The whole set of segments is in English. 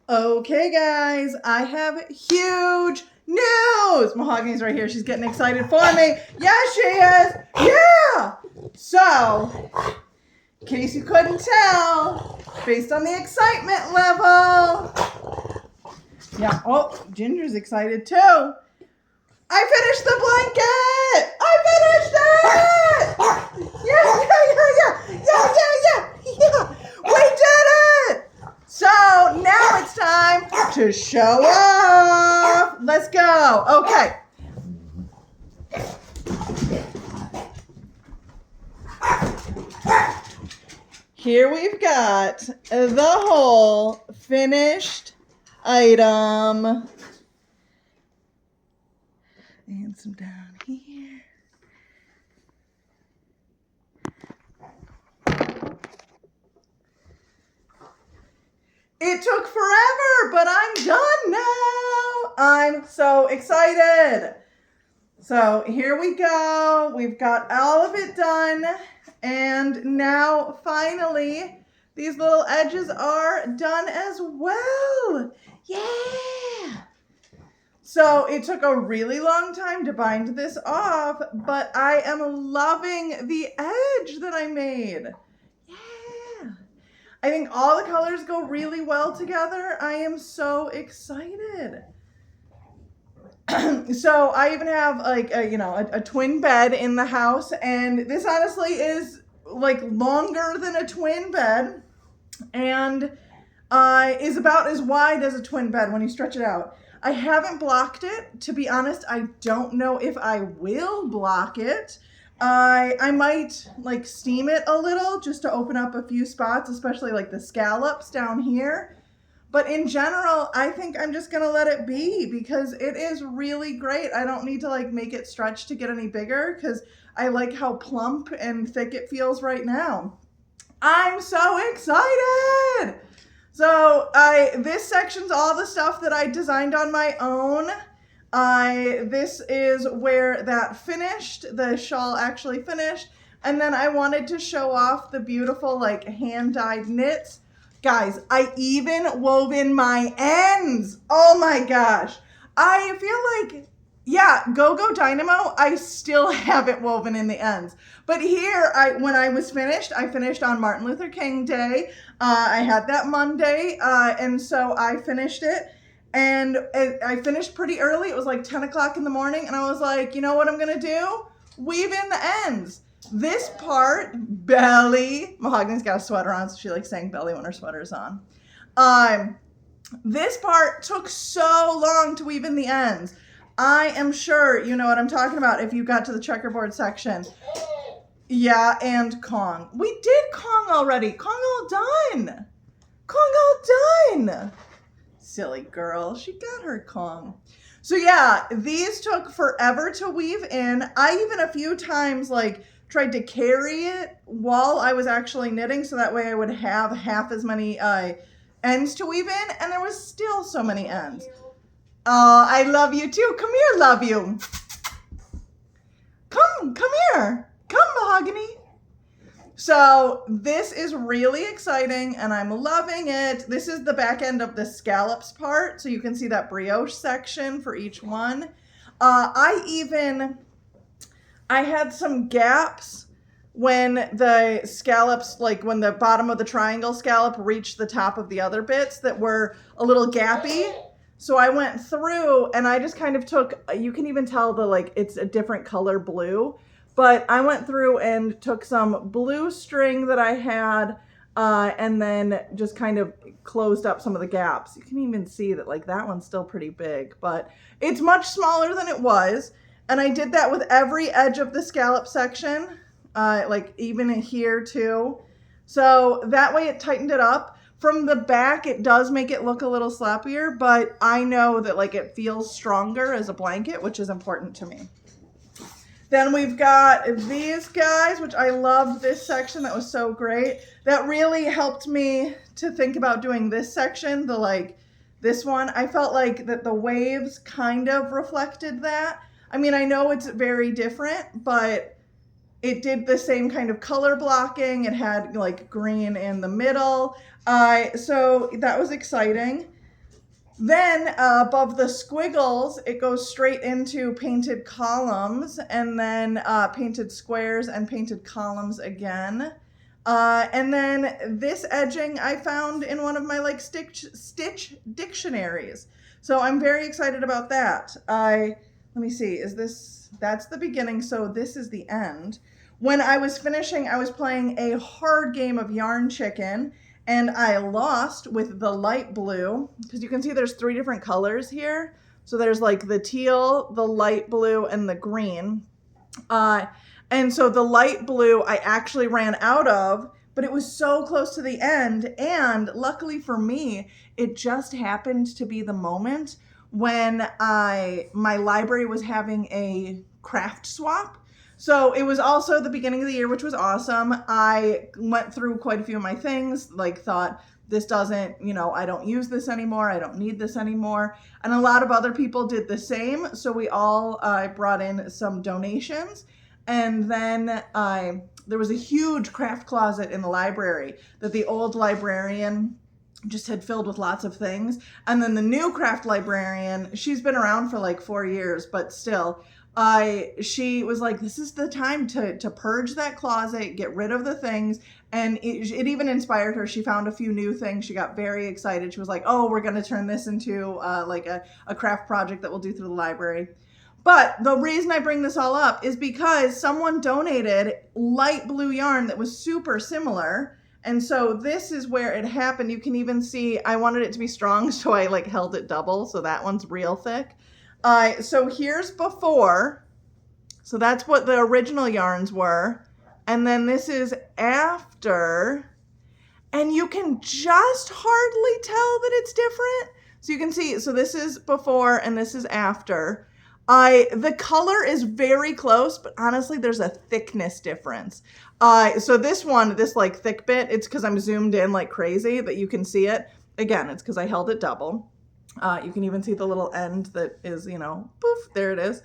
Okay, guys, I have huge news. Mahogany's right here. She's getting excited for me. Yes, she is. Yeah. So, in case you couldn't tell, based on the excitement level. Yeah. Oh, Ginger's excited too. I finished the blanket. I finished it. Yeah. We did it. So now it's time to show off. Let's go. Okay. Here we've got the whole finished item. And some down here. It took forever, but I'm done now. I'm so excited. So here we go. We've got all of it done. And now finally, these little edges are done as well. Yeah. So it took a really long time to bind this off, but I am loving the edge that I made. Yeah. I think all the colors go really well together. I am so excited. So I even have like a twin bed in the house, and this honestly is like longer than a twin bed and is about as wide as a twin bed when you stretch it out. I haven't blocked it. To be honest, I don't know if I will block it. I might like steam it a little just to open up a few spots, especially like the scallops down here. But in general, I think I'm just gonna let it be because it is really great. I don't need to like make it stretch to get any bigger because I like how plump and thick it feels right now. I'm so excited. So this section's all the stuff that I designed on my own. This is where that finished, the shawl actually finished. And then I wanted to show off the beautiful like hand-dyed knits. Guys, I even wove in my ends. Oh my gosh. I feel like, yeah, Go Dynamo, I still haven't woven in the ends. But here, when I was finished, I finished on Martin Luther King Day. I had that Monday, and so I finished it. And I finished pretty early. It was like 10 o'clock in the morning. And I was like, you know what I'm going to do? Weave in the ends. This part, belly, Mahogany's got a sweater on, so she likes saying belly when her sweater's on. This part took so long to weave in the ends. I am sure you know what I'm talking about if you got to the checkerboard section. Yeah, and Kong. We did Kong already. Kong all done. Kong all done. Silly girl. She got her Kong. So yeah, these took forever to weave in. I even a few times like tried to carry it while I was actually knitting so that way I would have half as many ends to weave in, and there was still so many ends. Oh, I love you too. Come here, love you. Come here. Come, Mahogany. So this is really exciting and I'm loving it. This is the back end of the scallops part. So you can see that brioche section for each one. I had some gaps when the scallops, like when the bottom of the triangle scallop reached the top of the other bits that were a little gappy. So I went through and I just kind of took, you can even tell the like, it's a different color blue. But I went through and took some blue string that I had and then just kind of closed up some of the gaps. You can even see that like that one's still pretty big, but it's much smaller than it was. And I did that with every edge of the scallop section, like even here too. So that way it tightened it up. From the back, it does make it look a little sloppier, but I know that like it feels stronger as a blanket, which is important to me. Then we've got these guys, which I loved this section. That was so great. That really helped me to think about doing this section, this one. I felt like that the waves kind of reflected that. I mean, I know it's very different, but it did the same kind of color blocking. It had like green in the middle. So that was exciting. Then above the squiggles, it goes straight into painted columns, and then painted squares and painted columns again. And then this edging I found in one of my like stitch dictionaries. So I'm very excited about that. Let me see, that's the beginning, so this is the end. When I was finishing, I was playing a hard game of Yarn Chicken, and I lost with the light blue, because you can see there's 3 different colors here. So there's like the teal, the light blue, and the green. And so the light blue I actually ran out of, but it was so close to the end. And luckily for me, it just happened to be the moment when my library was having a craft swap. So it was also the beginning of the year, which was awesome. I went through quite a few of my things, like thought this doesn't, I don't use this anymore. I don't need this anymore. And a lot of other people did the same. So we all brought in some donations. And then there was a huge craft closet in the library that the old librarian just had filled with lots of things. And then the new craft librarian, she's been around for like 4 years, but still, she was like, this is the time to purge that closet, get rid of the things. And it even inspired her. She found a few new things. She got very excited. She was like, oh, we're going to turn this into like a craft project that we'll do through the library. But the reason I bring this all up is because someone donated light blue yarn that was super similar. And so this is where it happened. You can even see, I wanted it to be strong, so I like held it double. So that one's real thick. So here's before. So that's what the original yarns were. And then this is after. And you can just hardly tell that it's different. So you can see, so this is before and this is after. The color is very close, but honestly, there's a thickness difference. So this one, this like thick bit, it's because I'm zoomed in like crazy that you can see it. Again, it's because I held it double. You can even see the little end that is, poof, there it is.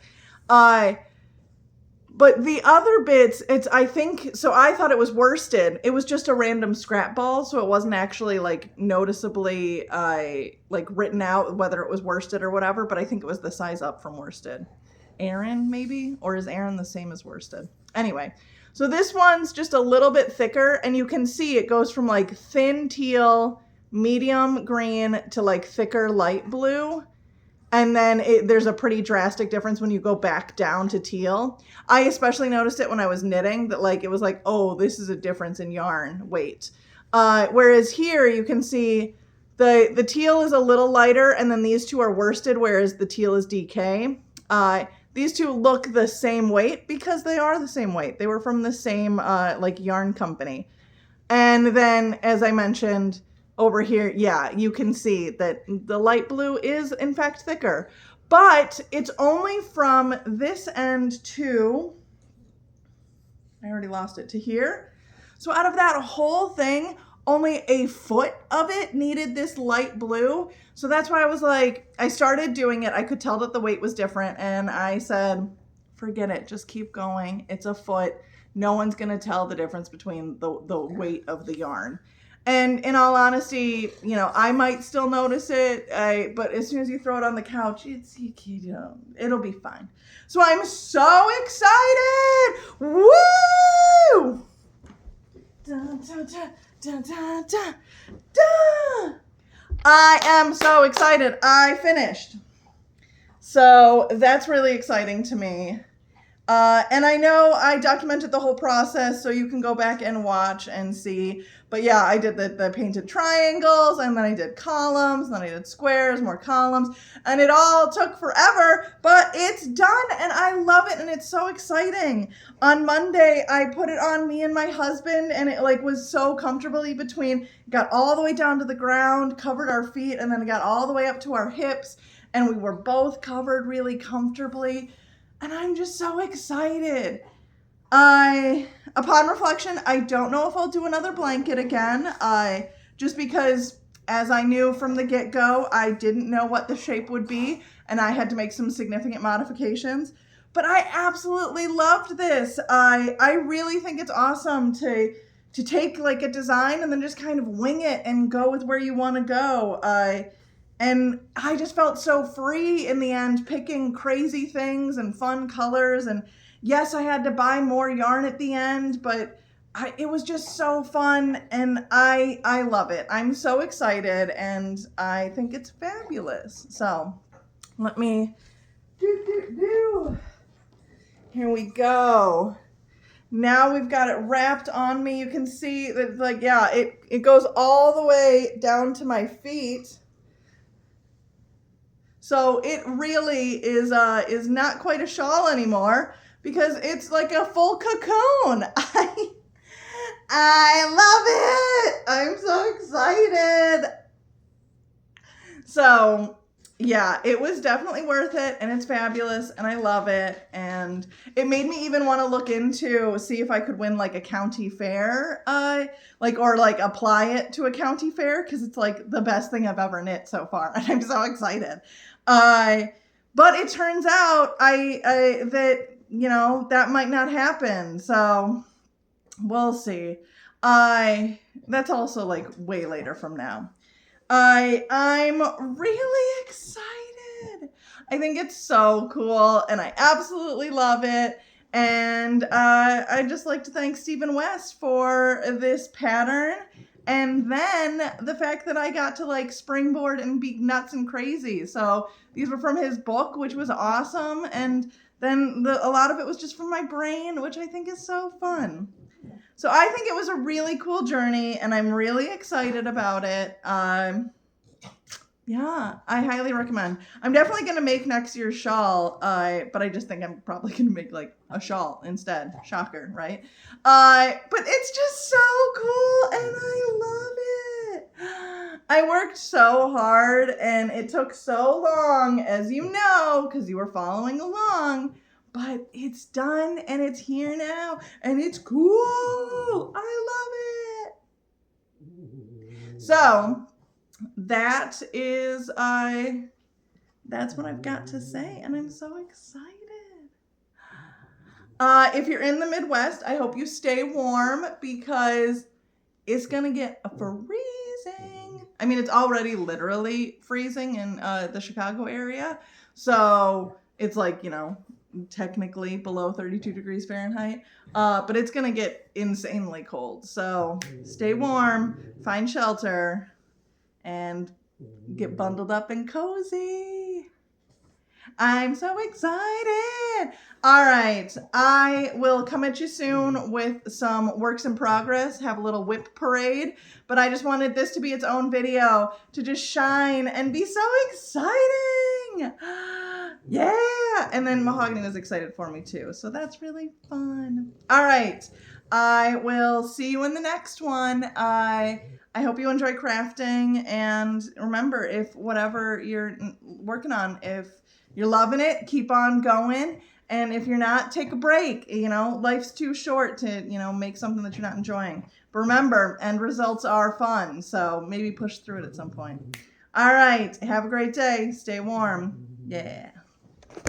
But the other bits, I thought it was worsted. It was just a random scrap ball, so it wasn't actually like noticeably like written out whether it was worsted or whatever, but I think it was the size up from worsted. Aran maybe? Or is Aran the same as worsted? Anyway, so this one's just a little bit thicker, and you can see it goes from like thin teal, medium green to like thicker light blue. And then there's a pretty drastic difference when you go back down to teal. I especially noticed it when I was knitting that like, it was like, oh, this is a difference in yarn weight. Whereas here you can see the teal is a little lighter, and then these two are worsted, whereas the teal is DK. These two look the same weight because they are the same weight. They were from the same like yarn company. And then, as I mentioned, over here, yeah, you can see that the light blue is in fact thicker, but it's only from this end to, I already lost it, to here. So out of that whole thing, only a foot of it needed this light blue. So that's why I was like, I started doing it. I could tell that the weight was different, and I said, forget it, just keep going. It's a foot. No one's gonna tell the difference between the weight of the yarn. And in all honesty, I might still notice it, but as soon as you throw it on the couch, it'll be fine. So I'm so excited! Woo! Dun, dun, dun, dun, dun, dun, dun. I am so excited. I finished. So that's really exciting to me. And I know I documented the whole process, so you can go back and watch and see. But yeah, I did the painted triangles, and then I did columns, and then I did squares, more columns, and it all took forever, but it's done, and I love it, and it's so exciting. On Monday, I put it on me and my husband, and it like was so comfortably between, got all the way down to the ground, covered our feet, and then it got all the way up to our hips, and we were both covered really comfortably. And I'm just so excited. Upon reflection, I don't know if I'll do another blanket again. Just because, as I knew from the get-go, I didn't know what the shape would be, and I had to make some significant modifications. But I absolutely loved this. I really think it's awesome to take like a design and then just kind of wing it and go with where you want to go. And I just felt so free in the end, picking crazy things and fun colors. And yes, I had to buy more yarn at the end, but it was just so fun, and I love it. I'm so excited, and I think it's fabulous. So let me do. Here we go. Now we've got it wrapped on me. You can see that, like, yeah, it goes all the way down to my feet. So it really is not quite a shawl anymore because it's like a full cocoon. I love it. I'm so excited. So yeah, it was definitely worth it, and it's fabulous, and I love it. And it made me even want to look into, see if I could win like a county fair, or apply it to a county fair, because it's like the best thing I've ever knit so far, and I'm so excited. But it turns out that, you know, that might not happen. So we'll see. That's also like way later from now. I'm really excited. I think it's so cool, and I absolutely love it. And I'd just like to thank Stephen West for this pattern. And then the fact that I got to like springboard and be nuts and crazy. So these were from his book, which was awesome. And then a lot of it was just from my brain, which I think is so fun. So I think it was a really cool journey, and I'm really excited about it. Yeah, I highly recommend. I'm definitely going to make next year's shawl, but I just think I'm probably going to make like a shawl instead. Shocker, right? But it's just so cool, and I love it. I worked so hard, and it took so long, as you know, because you were following along. But it's done, and it's here now, and it's cool. I love it. So that is, that's what I've got to say, and I'm so excited. If you're in the Midwest, I hope you stay warm, because it's gonna get freezing. I mean, it's already literally freezing in the Chicago area, so it's like, you know, technically below 32 degrees Fahrenheit, but it's gonna get insanely cold. So stay warm, find shelter, and get bundled up and cozy. I'm so excited. All right, I will come at you soon with some works in progress, have a little whip parade, but I just wanted this to be its own video to just shine and be so exciting. Yeah, and then Mahogany was excited for me too, so that's really fun. All right, I will see you in the next one. I hope you enjoy crafting, and remember, if whatever you're working on, if you're loving it, keep on going, and if you're not, take a break. You know, life's too short to, you know, make something that you're not enjoying. But remember, end results are fun, so maybe push through it at some point. All right, have a great day. Stay warm. Yeah.